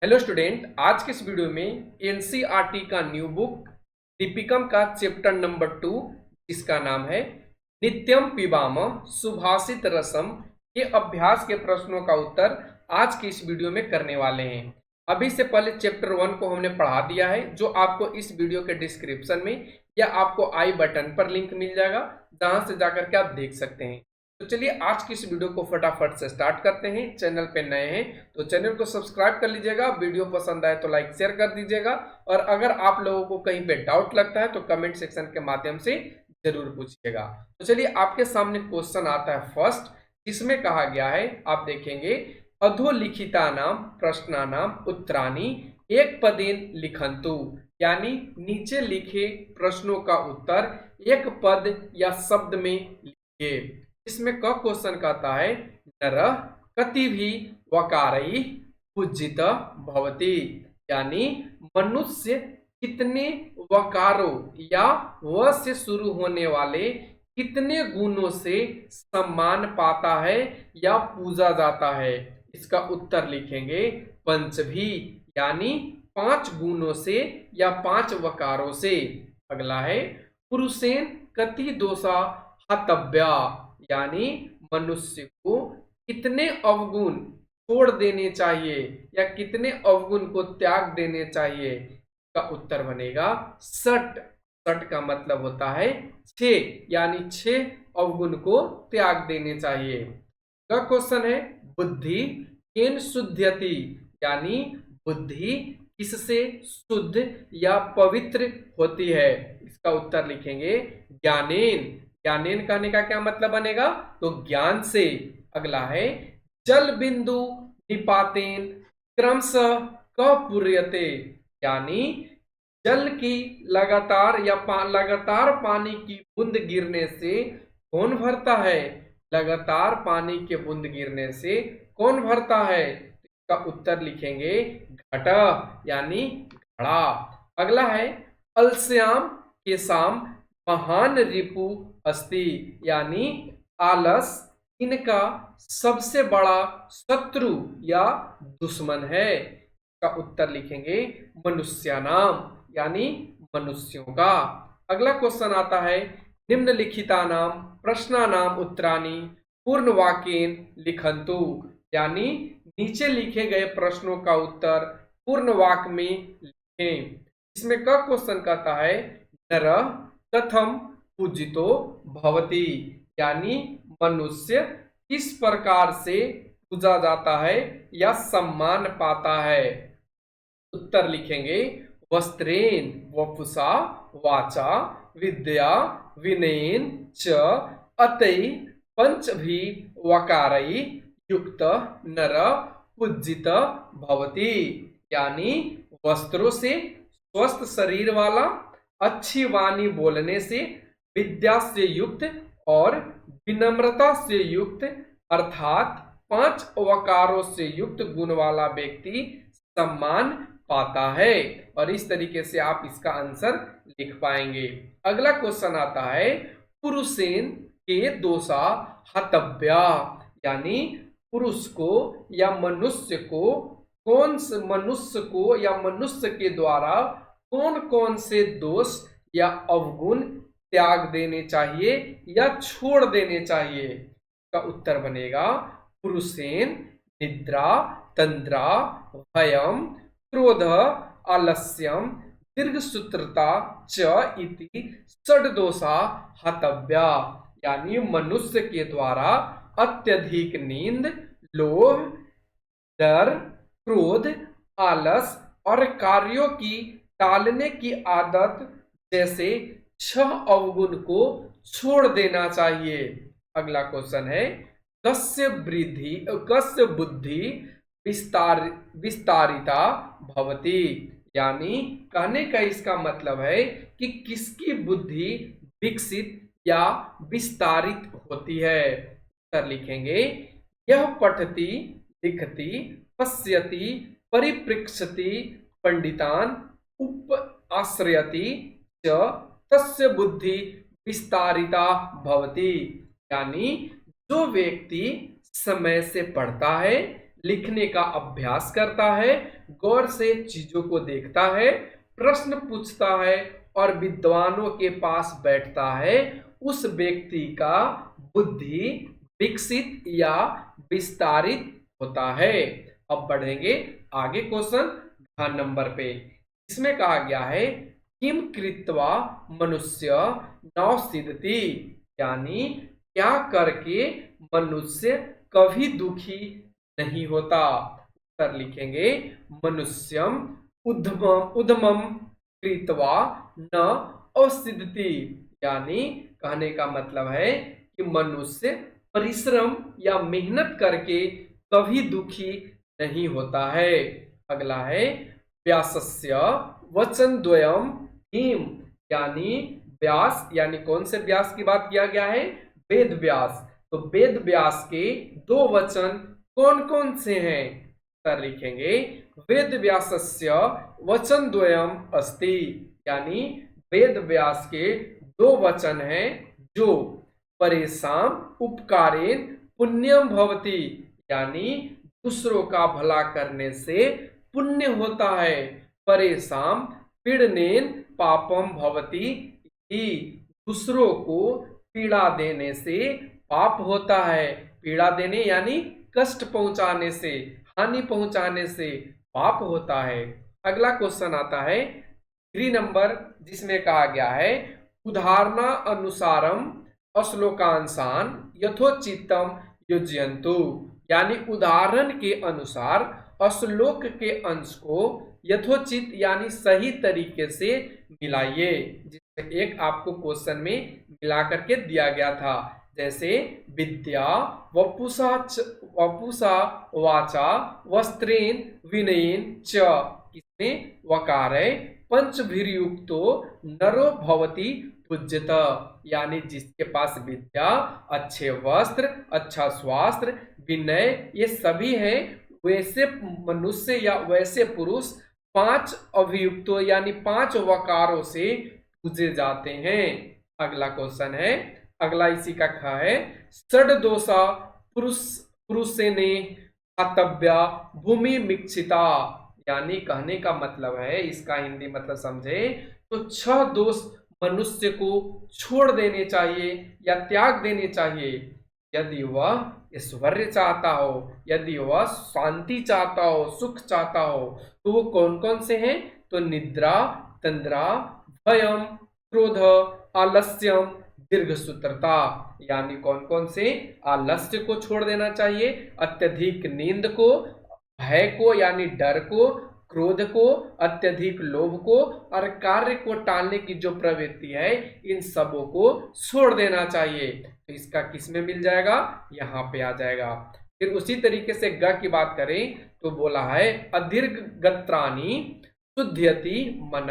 Hello student, आज के इस वीडियो में एनसीईआरटी का न्यू बुक दीपिकम का चैप्टर नंबर 2 जिसका नाम है नित्यम पिबामः सुभाषित रसम के अभ्यास के प्रश्नों का उत्तर आज की इस वीडियो में करने वाले हैं। अभी से पहले चैप्टर 1 को हमने पढ़ा दिया है, जो आपको इस वीडियो के डिस्क्रिप्शन में या आपको आई बटन पर लिंक मिल जाएगा, जहां से जाकर के आप देख सकते हैं। तो चलिए आज की इस वीडियो को फटाफट से स्टार्ट करते हैं। चैनल पे नए हैं तो चैनल को सब्सक्राइब कर लीजिएगा, वीडियो पसंद आए तो लाइक शेयर कर दीजिएगा, और अगर आप लोगों को कहीं पे डाउट लगता है तो कमेंट सेक्शन के माध्यम से जरूर पूछिएगा। तो चलिए आपके सामने क्वेश्चन आता है फर्स्ट, जिसमें कहा गया है, आप देखेंगे, अधोलिखिता नाम प्रश्नानाम उत्तरानी एक पदेन लिखंतु, यानी नीचे लिखे प्रश्नों का उत्तर एक पद या शब्द में लिखिए। इसमें क क्वेश्चन कहता है नरः कतिभी वकारैः पूजित भवति, यानी मनुष्य कितने वकारों या व से शुरू होने वाले कितने गुणों से सम्मान पाता है या पूजा जाता है। इसका उत्तर लिखेंगे पंचभी, यानी 5 गुणों से या 5 वकारों से। अगला है पुरुषेन कति दोषा हतव्या, यानी मनुष्य को कितने अवगुण छोड़ देने चाहिए या कितने अवगुण को त्याग देने चाहिए। का उत्तर बनेगा 6। 6 का मतलब होता है 6, यानी 6 अवगुण को त्याग देने चाहिए। का क्वेश्चन है बुद्धि केन शुद्ध्यति, यानी बुद्धि किससे शुद्ध या पवित्र होती है। इसका उत्तर लिखेंगे ज्ञानेन। ज्ञानेन कहने का क्या मतलब बनेगा, तो ज्ञान से। अगला है जल बिंदु निपातेन क्रमशः क पूर्यते, यानी जल की लगातार या लगातार पानी की बूंद गिरने से कौन भरता है। लगातार पानी के बूंद गिरने से कौन भरता है। इसका उत्तर लिखेंगे घट, यानी घड़ा। अगला है अलस्याम के साम महान रिपु अस्ति, यानी आलस इनका सबसे बड़ा शत्रु या दुश्मन है। का उत्तर लिखेंगे मनुष्यानाम, यानी मनुष्यों का। अगला क्वेश्चन आता है निम्नलिखिता नाम प्रश्नानाम उत्तरानी पूर्ण वाक्येन लिखंतु, यानी नीचे लिखे गए प्रश्नों का उत्तर पूर्ण वाक्य में लिखें। इसमें का क्वेश्चन कहता है नरः कथम पूजितो भवति, यानी मनुष्य किस प्रकार से पूजा जाता है या सम्मान पाता है। उत्तर लिखेंगे वस्त्रेण वपुषा वाचा विद्या विनयेन च अतै पंचभी वकारैः युक्त नर पूजित भवति, यानी वस्त्रों से स्वस्थ शरीर वाला, अच्छी वाणी बोलने से, विद्या से युक्त और विनम्रता से युक्त, अर्थात 5 वकारों से युक्त गुण वाला व्यक्ति सम्मान पाता है। और इस तरीके से आप इसका आंसर लिख पाएंगे। अगला क्वेश्चन आता है पुरुषेन के दोषा हतव्या, यानी पुरुष को या मनुष्य को मनुष्य के द्वारा कौन कौन से दोष या अवगुण त्याग देने चाहिए या छोड़ देने चाहिए। का उत्तर बनेगा पुरुषेन निद्रा तंद्रा भयम क्रोध आलस्यम दीर्घसूत्रता च इति षड्दोषा हतव्या, यानी मनुष्य के द्वारा अत्यधिक नींद, लोभ, डर, क्रोध, आलस और कार्यों की टालने की आदत जैसे 6 अवगुण को छोड़ देना चाहिए। अगला क्वेश्चन है कस्य बुद्धि विस्तारिता भवति, यानी कहने का इसका मतलब है कि किसकी बुद्धि विकसित या विस्तारित होती है। उत्तर लिखेंगे यह पठति लिखति पश्यति परिपृक्षति पंडितान उप आश्रयति च तस्य बुद्धि विस्तारिता भवति, यानी जो व्यक्ति समय से पढ़ता है, लिखने का अभ्यास करता है, गौर से चीजों को देखता है, प्रश्न पूछता है और विद्वानों के पास बैठता है, उस व्यक्ति का बुद्धि विकसित या विस्तारित होता है। अब बढ़ेंगे आगे क्वेश्चन ध्यान नंबर पे। इसमें कहा गया है किम कृत्वा मनुष्य न सिद्धति, यानी क्या करके मनुष्य कभी दुखी नहीं होता। उत्तर लिखेंगे मनुष्यम उद्यमम कृत्वा न असिद्धति, यानी कहने का मतलब है कि मनुष्य परिश्रम या मेहनत करके कभी दुखी नहीं होता है। अगला है व्यासस्य वचन द्वयम हिम, यानी व्यास, यानी कौन से व्यास की बात किया गया है, वेद व्यास। तो वेद व्यास के दो वचन कौन कौन से हैं, उत्तर लिखेंगे वेद व्यासस्य वचन द्वयम अस्ति, यानी वेद व्यास के दो वचन हैं जो परेशान उपकारेण पुण्यम भवति, यानी दूसरों का भला करने से पुण्य होता है, परेशान पीड़नेन पापम भवति, दूसरों को पीड़ा देने से पाप होता है। पीड़ा देने यानी कष्ट पहुंचाने से, हानि पहुंचाने से पाप होता है। अगला क्वेश्चन आता है 3 नंबर, जिसमें कहा गया है उदाहरणा अनुसारम अश्लोकांशान यथोचितम योजयन्तु, यानी उदाहरण के अनुसार श्लोक के अंश को यथोचित यानी सही तरीके से मिलाइए, जिसमें एक आपको क्वेश्चन में मिला करके दिया गया था, जैसे विद्या वपुषा वाचा वस्त्रेन विनयेन च, इसमें वकार है पंचभिर्युक्तो नरो भवति पूज्यत, यानी जिसके पास विद्या, अच्छे वस्त्र, अच्छा स्वास्थ्य, विनय, ये सभी हैं, वैसे मनुष्य या वैसे पुरुष 5 अभियुक्तों यानी 5 वकारों से पूजे जाते हैं। अगला क्वेश्चन है, अगला इसी का ख है षड्दोषा पुरुषेने हतव्या भूमि मिक्षिता, यानी कहने का मतलब है, इसका हिंदी मतलब समझे तो 6 दोष मनुष्य को छोड़ देने चाहिए या त्याग देने चाहिए यदि वह ऐश्वर्य चाहता हो, यदि वह शांति चाहता हो, सुख चाहता हो। तो वो कौन कौन से हैं, तो निद्रा, तंद्रा, भयम, क्रोध, आलस्यम, दीर्घसूत्रता, यानी कौन कौन से, आलस्य को छोड़ देना चाहिए, अत्यधिक नींद को, भय को यानी डर को, क्रोध को, अत्यधिक लोभ को और कार्य को टालने की जो प्रवृत्ति है, इन सबों को छोड़ देना चाहिए। तो इसका किस में मिल जाएगा, यहाँ पे आ जाएगा। फिर उसी तरीके से ग की बात करें तो बोला है अदीर्घ गत्राणि शुद्ध्यति मन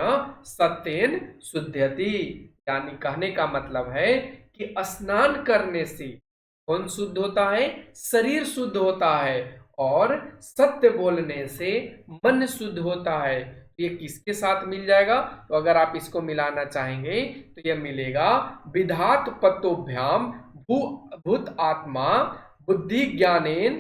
सत्येन शुद्ध्यति, यानी कहने का मतलब है कि स्नान करने से कौन शुद्ध होता है, शरीर शुद्ध होता है और सत्य बोलने से मन शुद्ध होता है। ये किसके साथ मिल जाएगा, तो अगर आप इसको मिलाना चाहेंगे तो ये मिलेगा विधात पत्तोभ्याम भूत आत्मा बुद्धि ज्ञानेन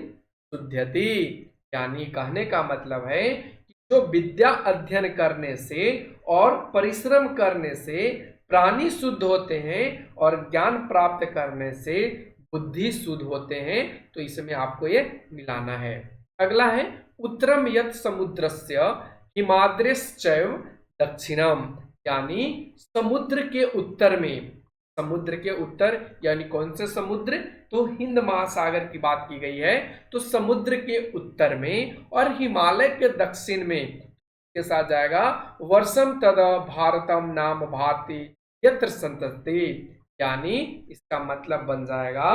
शुद्ध्यति, यानी कहने का मतलब है कि जो विद्या अध्ययन करने से और परिश्रम करने से प्राणी शुद्ध होते हैं और ज्ञान प्राप्त करने से बुद्धि शुद्ध होते हैं। तो इसमें आपको ये मिलाना है। अगला है उत्तरम यत् समुद्रस्य हिमाद्रेश्चैव दक्षिणम, यानी समुद्र के उत्तर में, समुद्र के उत्तर यानी कौन से समुद्र, तो हिंद महासागर की बात की गई है। तो समुद्र के उत्तर में और हिमालय के दक्षिण में के साथ जाएगा वर्षम तद भारतम नाम भाति यत्र संतति, यानी इसका मतलब बन जाएगा,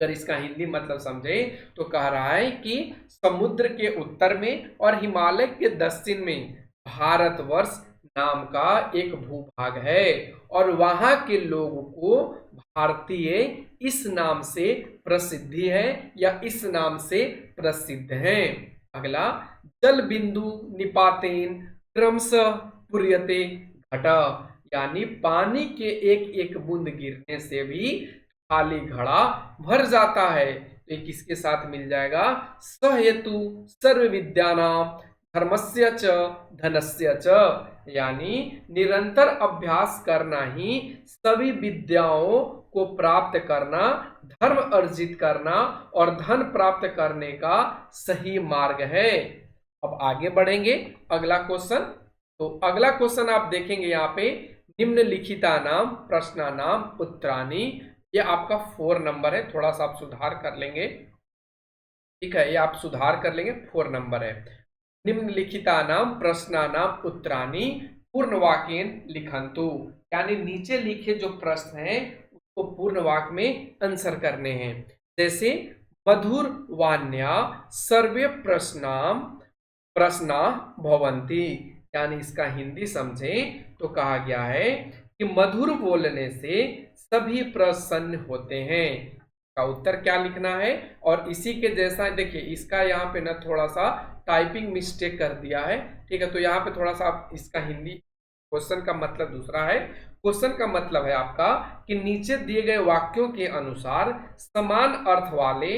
अगर इसका हिंदी मतलब समझे तो कह रहा है कि समुद्र के उत्तर में और हिमालय के दक्षिण में भारतवर्ष नाम का एक भूभाग है और वहां के लोगों को भारतीय इस नाम से प्रसिद्धि है या इस नाम से प्रसिद्ध है। अगला जल बिंदु निपातेन क्रमशः पूर्यते घट, यानी पानी के एक एक बूंद गिरने से भी खाली घड़ा भर जाता है। तो ये किसके साथ मिल जाएगा? स हेतु सर्व विद्यानाम धर्मस्य च धनस्य च, यानी निरंतर अभ्यास करना ही सभी विद्याओं को प्राप्त करना, धर्म अर्जित करना और धन प्राप्त करने का सही मार्ग है। अब आगे बढ़ेंगे अगला क्वेश्चन। तो अगला क्वेश्चन आप देखेंगे यहाँ पे, निम्नलिखिता नाम प्रश्ना नाम उत्तराणी, ये आपका 4 नंबर है, थोड़ा सा आप सुधार कर लेंगे, ठीक है, ये आप सुधार कर लेंगे, 4 नंबर है। निम्नलिखिता नाम प्रश्ना नाम उत्तराणी पूर्ण वाक्येन लिखन्तु, यानी नीचे लिखे जो प्रश्न हैं उसको पूर्ण वाक्य में आंसर करने हैं। जैसे मधुर वाण्या सर्वे प्रश्ना भवन्ति, यानी इसका हिंदी समझें तो कहा गया है कि मधुर बोलने से सभी प्रसन्न होते हैं। का उत्तर क्या लिखना है? और इसी के जैसा देखिए, इसका यहाँ पे ना थोड़ा सा टाइपिंग मिस्टेक कर दिया है, ठीक है, तो यहाँ पे थोड़ा सा आप इसका हिंदी, क्वेश्चन का मतलब दूसरा है। क्वेश्चन का मतलब है आपका कि नीचे दिए गए वाक्यों के अनुसार समान अर्थ वाले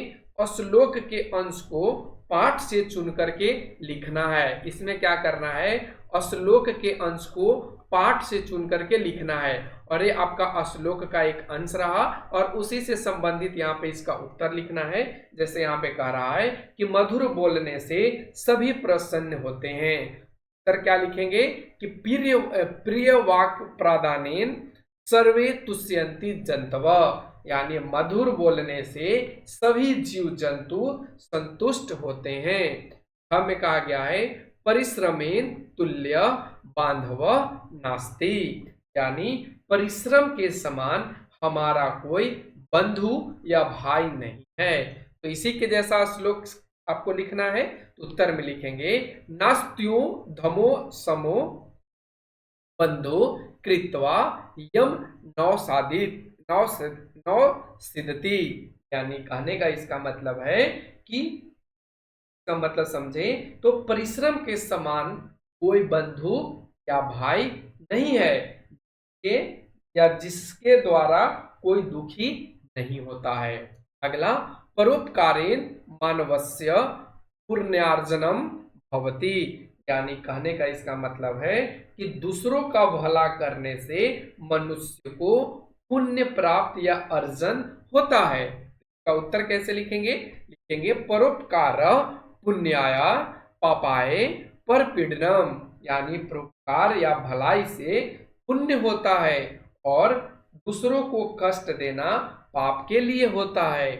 श्लोक के अंश को पाठ से चुन करके लिखना है। इसमें क्या करना है? श्लोक के अंश को पाठ से चुन करके लिखना है, और ये आपका श्लोक का एक अंश रहा और उसी से संबंधित यहाँ पे इसका उत्तर लिखना है। जैसे यहाँ पे कह रहा है कि मधुर बोलने से सभी प्रसन्न होते हैं, उत्तर क्या लिखेंगे कि प्रिय वाक् प्रादानेन सर्वे तुष्यन्ति जंतव, यानी मधुर बोलने से सभी जीव जंतु संतुष्ट होते हैं। हमें कहा गया है परिश्रमेन तुल्य बांधव नास्ति, यानी परिश्रम के समान हमारा कोई बंधु या भाई नहीं है। तो इसी के जैसा श्लोक आपको लिखना है, तो उत्तर में लिखेंगे नास्त्यो धमो समो बंधो कृत्वा यम नौ सिद्धति, यानी कहने का इसका मतलब है कि, इसका मतलब समझे तो परिश्रम के समान कोई बंधु या भाई नहीं है कि या जिसके द्वारा कोई दुखी नहीं होता है। अगला परोपकारेण मानवस्य पुण्यार्जनम भवति, यानी कहने का इसका मतलब है कि दूसरों का भला करने से मनुष्य को पुण्य प्राप्त या अर्जन होता है। इसका उत्तर कैसे लिखेंगे? लिखेंगे परोपकार पुण्याय पापाय परपीडनम, यानी परोपकार या भलाई से पुण्य होता है और दूसरों को कष्ट देना पाप के लिए होता है।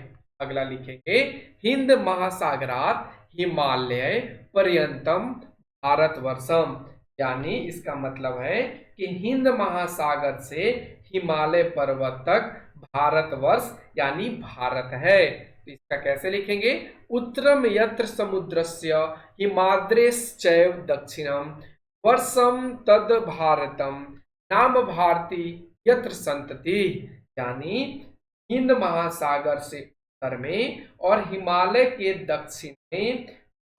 अगला लिखेंगे हिंद महासागरात हिमालय पर्यंतम भारतवर्षम, यानी इसका मतलब है कि हिंद महासागर से हिमालय पर्वत तक भारतवर्ष यानी भारत है। तो इसका कैसे लिखेंगे? उत्तरम यत्र समुद्रस्य हिमाद्रेश्चैव दक्षिणम वर्षम तद भारतम नाम भारती यत्र संतति, यानी हिंद महासागर से उत्तर में और हिमालय के दक्षिण में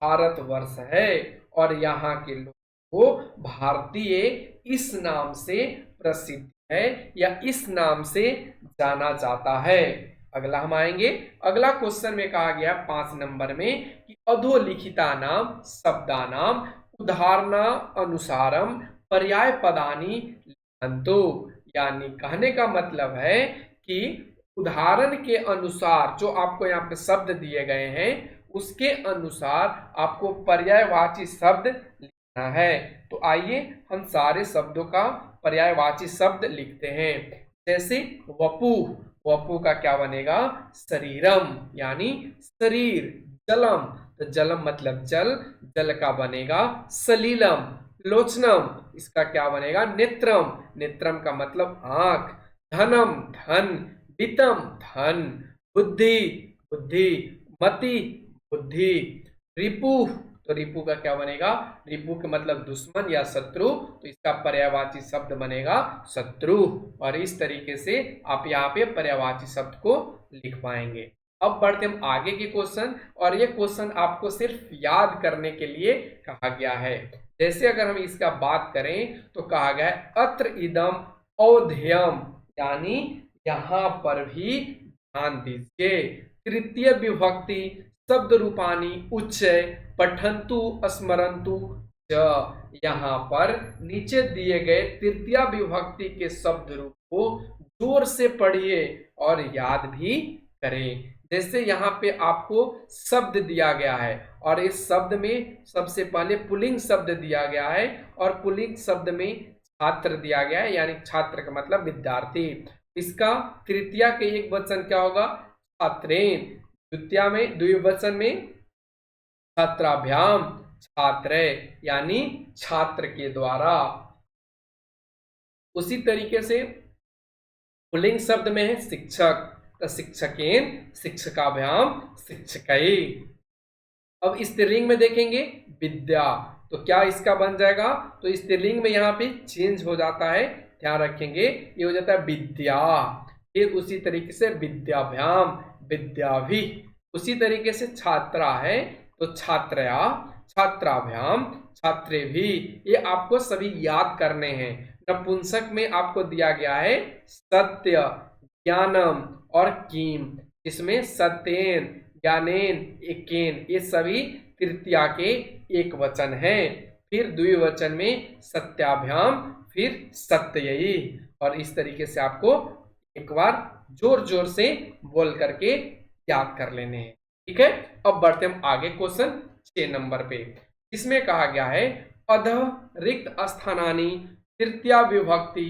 भारतवर्ष है और यहाँ के लोगों को भारतीय इस नाम से प्रसिद्ध है या इस नाम से जाना जाता है। अगला हम आएंगे, अगला क्वेश्चन में कहा गया 5 नंबर में कि अधोलिखिता नाम शब्दानाम उदाहरण अनुसारम पर्याय पदानी लिखन्तु, यानी कहने का मतलब है कि उदाहरण के अनुसार जो आपको यहाँ पे शब्द दिए गए हैं उसके अनुसार आपको पर्यायवाची शब्द लिखना है। तो आइए हम सारे शब्दों का पर्यायवाची शब्द लिखते हैं। जैसे वपु, वपु का क्या बनेगा? शरीरम, यानी शरीर। जलम, तो जलम मतलब जल, जल का बनेगा सलीलम। लोचनम, इसका क्या बनेगा? नेत्रम, नेत्रम का मतलब आंख। धनम, धन। वित्तम, धन। बुद्धि, बुद्धि। मति, बुद्धि। रिपु, तो रिपु का क्या बनेगा? रिपु के मतलब दुश्मन या शत्रु, तो इसका पर्यायवाची शब्द बनेगा शत्रु। और इस तरीके से आप यहाँ पे पर्यायवाची शब्द को लिख पाएंगे। अब बढ़ते हम आगे के क्वेश्चन, और ये क्वेश्चन आपको सिर्फ याद करने के लिए कहा गया है। जैसे अगर हम इसका बात करें तो कहा गया है अत्र इदम अवधेयम, यानी यहाँ पर भी ध्यान दीजिए। तृतीय विभक्ति शब्द रूपानी उच्चय पठंतु स्मरंतु च। यहाँ पर नीचे दिए गए तृतीय विभक्ति के शब्द रूप को जोर से पढ़िए और याद भी करें। जैसे यहाँ पे आपको शब्द दिया गया है और इस शब्द में सबसे पहले पुल्लिंग शब्द दिया गया है और पुल्लिंग शब्द में छात्र दिया गया है, यानी छात्र का मतलब विद्यार्थी। इसका तृतीया के एक वचन क्या होगा? छात्रेन। द्वितीया में द्विवचन में छात्राभ्याम, छात्र यानी छात्र के द्वारा। उसी तरीके से पुल्लिंग शब्द में है शिक्षक, तो शिक्षकेन, शिक्षकाभ्याम, शिक्षकै। अब स्त्रीलिंग में देखेंगे विद्या, तो क्या इसका बन जाएगा? तो स्त्रीलिंग में यहाँ पे चेंज हो जाता है, ध्यान रखेंगे, ये हो जाता है विद्या। फिर उसी तरीके से विद्याभ्याम, विद्याभि। उसी तरीके से छात्रा है तो छात्रया, छात्राभ्याम, छात्रे भी। ये आपको सभी याद करने हैं। नपुंसक में आपको दिया गया है सत्य, ज्ञानम और कीम। इसमें सत्येन, ज्ञानेन, एकेन, ये सभी तृतीया के एक वचन हैं। फिर द्विवचन में सत्याभ्याम, फिर सत्ययी। और इस तरीके से आपको एक बार जोर जोर से बोल करके याद कर लेने हैं। ठीक है, अब बढ़ते हम आगे क्वेश्चन 6 नंबर पे। इसमें कहा गया है अधः रिक्त स्थानानि तृतीया विभक्ति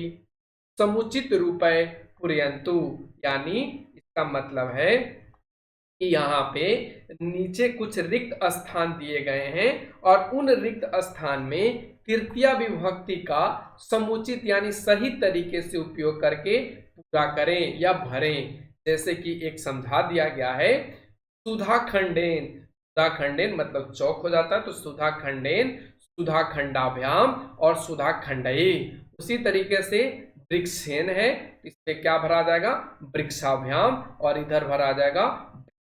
समुचित रूपे पूरयन्तु। यानी इसका मतलब है कि यहाँ पे नीचे कुछ रिक्त स्थान दिए गए हैं और उन रिक्त स्थान में तृतीया विभक्ति का समुचित यानी सही तरीके से उपयोग करके पूरा करें या भरें। जैसे कि एक समझा दिया गया है सुधाखंडेन, सुधाखंडेन मतलब चौक हो जाता है, तो सुधाखंडेन, सुधाखंडाभ्याम और सुधाखंडयी। उसी तरीके से वृक्षेन है, इसमें क्या भरा जाएगा? वृक्षाभ्याम, और इधर भरा जाएगा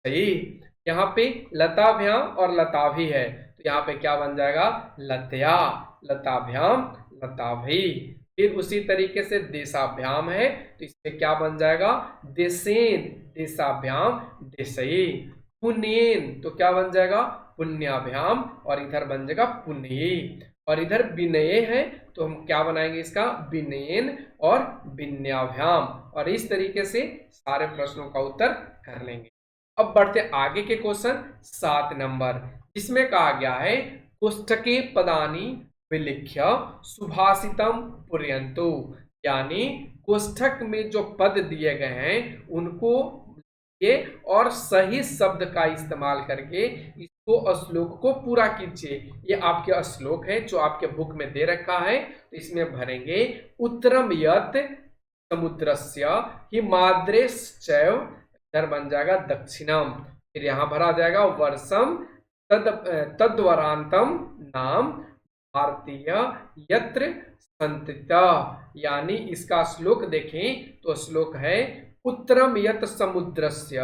सही। यहाँ पे लताभ्याम और लताभी है, तो यहाँ पे क्या बन जाएगा? लतया, लताभ्याम, लताभी। फिर उसी तरीके से देशाभ्याम है, तो इसमें क्या बन जाएगा? देशेन, देशाभ्याम, देशई। पुण्येन, तो क्या बन जाएगा? पुण्याभ्याम, और इधर बन जाएगा पुण्यी। और इधर विनये है, तो हम क्या बनाएंगे इसका? विनयन और विनयाभ्याम। और इस तरीके से सारे प्रश्नों का उत्तर कर लेंगे। अब बढ़ते आगे के क्वेश्चन 7 नंबर, जिसमें कहा गया है कोष्ठके पदानि विलिख्य सुभाषितम पूरयन्तु। यानी कोष्ठक में जो पद दिए गए हैं उनको लिखिए और सही शब्द का इस्तेमाल करके इसको श्लोक को पूरा कीजिए। ये आपके श्लोक है जो आपके बुक में दे रखा है, तो इसमें भरेंगे उत्तरम यत् समुद्रस्य हिमाद्रेश्चैव, इधर बन जाएगा दक्षिणम। फिर यहाँ भरा जाएगा वर्षम तद्वरांतम नाम भारतीय यत्र संतिता। यानी इसका श्लोक देखें तो श्लोक है उत्तरम यत् समुद्रस्य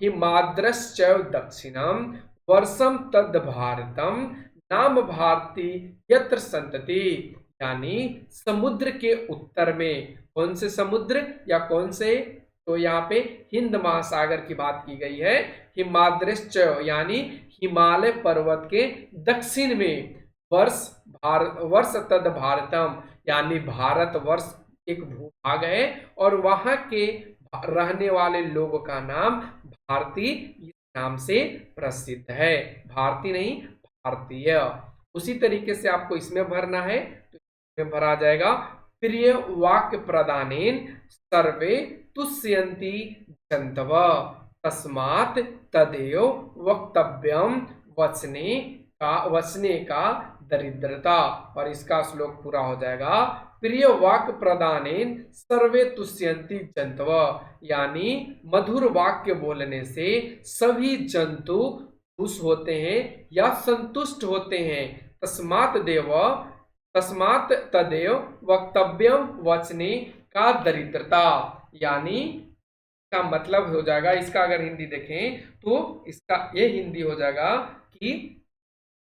हिमाद्रश्चैव दक्षिणम वर्षम तद भारतम नाम भारती यत्र संतति। यानी समुद्र के उत्तर में, कौन से समुद्र या कौन से? तो यहाँ पे हिंद महासागर की बात की गई है। हिमाद्रश्चैव यानी हिमालय पर्वत के दक्षिण में, वर्ष तद भारतम यानी भारत वर्ष एक भूभाग है और वहां के रहने वाले लोगों का नाम भारती इस नाम से प्रसिद्ध है। भारती नहीं, भारतीय। उसी तरीके से आपको इसमें भरना है, तो इसमें भरा जाएगा प्रिय वाक्य प्रदानेन सर्वे तुष्यन्ति जन्तव तस्मात् तदेव वक्तव्यम वचने का दरिद्रता। और इसका श्लोक पूरा हो जाएगा प्रिय वाक्य प्रदानेन सर्वे तुष्यन्ति जन्तव। यानी मधुर वाक्य बोलने से सभी जंतु खुश होते हैं या संतुष्ट होते हैं। तस्मात् तदेव वक्तव्यम वचने का दरिद्रता। यानी का मतलब हो जाएगा, इसका अगर हिंदी देखें तो इसका ये हिंदी हो जाएगा कि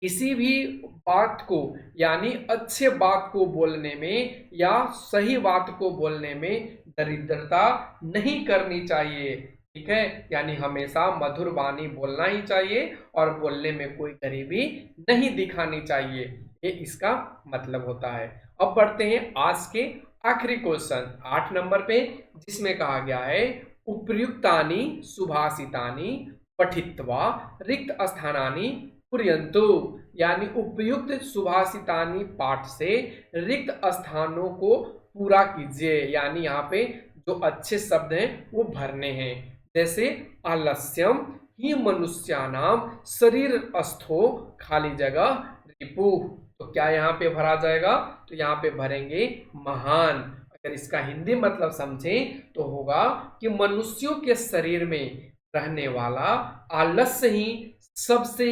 किसी भी बात को यानी अच्छे बात को बोलने में या सही बात को बोलने में दरिद्रता नहीं करनी चाहिए। ठीक है, यानी हमेशा मधुर वाणी बोलना ही चाहिए और बोलने में कोई गरीबी नहीं दिखानी चाहिए, ये इसका मतलब होता है। अब बढ़ते हैं आज के आखिरी क्वेश्चन 8 नंबर पे, जिसमें कहा गया है उपर्युक्तानि सुभाषितानि पठित्वा रिक्त स्थानानि पूरयन्तु, यानी उपयुक्त सुभाषितानि पाठ से रिक्त स्थानों को पूरा कीजिए, यानी यहाँ पे जो अच्छे शब्द हैं वो भरने हैं। जैसे आलस्यम ही मनुष्यानाम शरीर अस्थो खाली जगह रिपुः, तो क्या यहाँ पे भरा जाएगा, तो यहाँ पे भरेंगे महान। अगर इसका हिंदी मतलब समझें तो होगा कि मनुष्यों के शरीर में रहने वाला आलस्य ही सबसे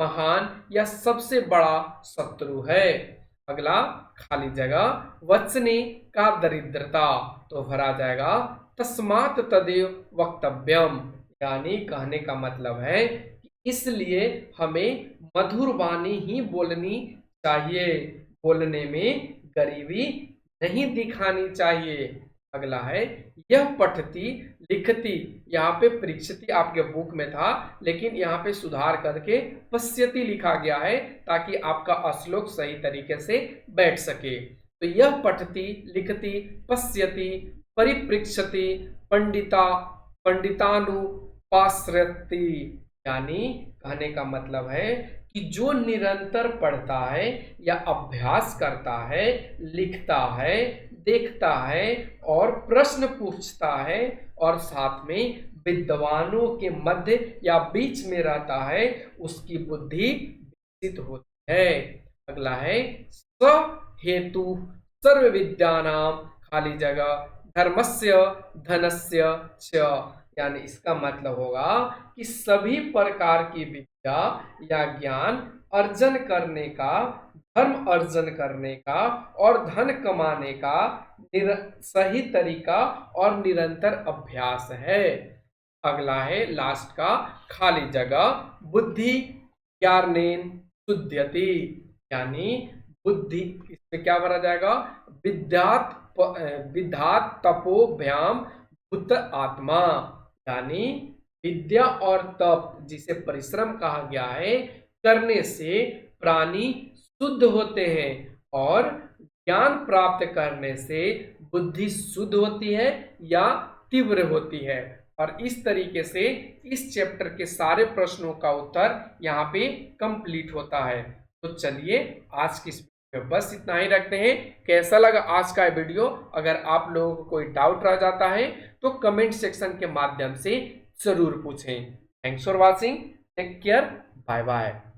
महान या सबसे बड़ा शत्रु है। अगला खाली जगह वचने का दरिद्रता, तो भरा जाएगा तस्मात् तदेव वक्तव्यम, यानी कहने का मतलब है कि इसलिए हमें मधुर वाणी ही बोलनी चाहिए, बोलने में गरीबी नहीं दिखानी चाहिए। अगला है यह पठती लिखती, यहाँ पे परीक्षती आपके बुक में था, लेकिन यहाँ पे सुधार करके पश्यति लिखा गया है ताकि आपका श्लोक सही तरीके से बैठ सके। तो यह पठती लिखती पश्यति परिपृक्षति पंडितानुपाश्रति, यानी कहने का मतलब है कि जो निरंतर पढ़ता है या अभ्यास करता है, लिखता है, देखता है और प्रश्न पूछता है और साथ में विद्वानों के मध्य या बीच में रहता है, उसकी बुद्धि विकसित होती है। अगला है स हेतु सर्व विद्यानाम खाली जगह धर्मस्य धनस्य च, यानी इसका मतलब होगा कि सभी प्रकार की विद्या या ज्ञान अर्जन करने का, धर्म अर्जन करने का और धन कमाने का सही तरीका और निरंतर अभ्यास है। अगला है लास्ट का खाली जगह बुद्धि ज्ञानेन शुद्ध्यति, यानी बुद्धि, इसमें क्या भरा जाएगा विद्यात तपोभ्याम भूत आत्मा, यानी विद्या और तप जिसे परिश्रम कहा गया है करने से प्राणी शुद्ध होते हैं और ज्ञान प्राप्त करने से बुद्धि शुद्ध होती है या तीव्र होती है। और इस तरीके से इस चैप्टर के सारे प्रश्नों का उत्तर यहाँ पे कंप्लीट होता है। तो चलिए आज की इस वीडियो में बस इतना ही रखते हैं। कैसा लगा आज का वीडियो, अगर आप लोगों को कोई डाउट रह जाता है तो कमेंट सेक्शन के माध्यम से जरूर पूछें। Thanks for watching, take care, bye bye.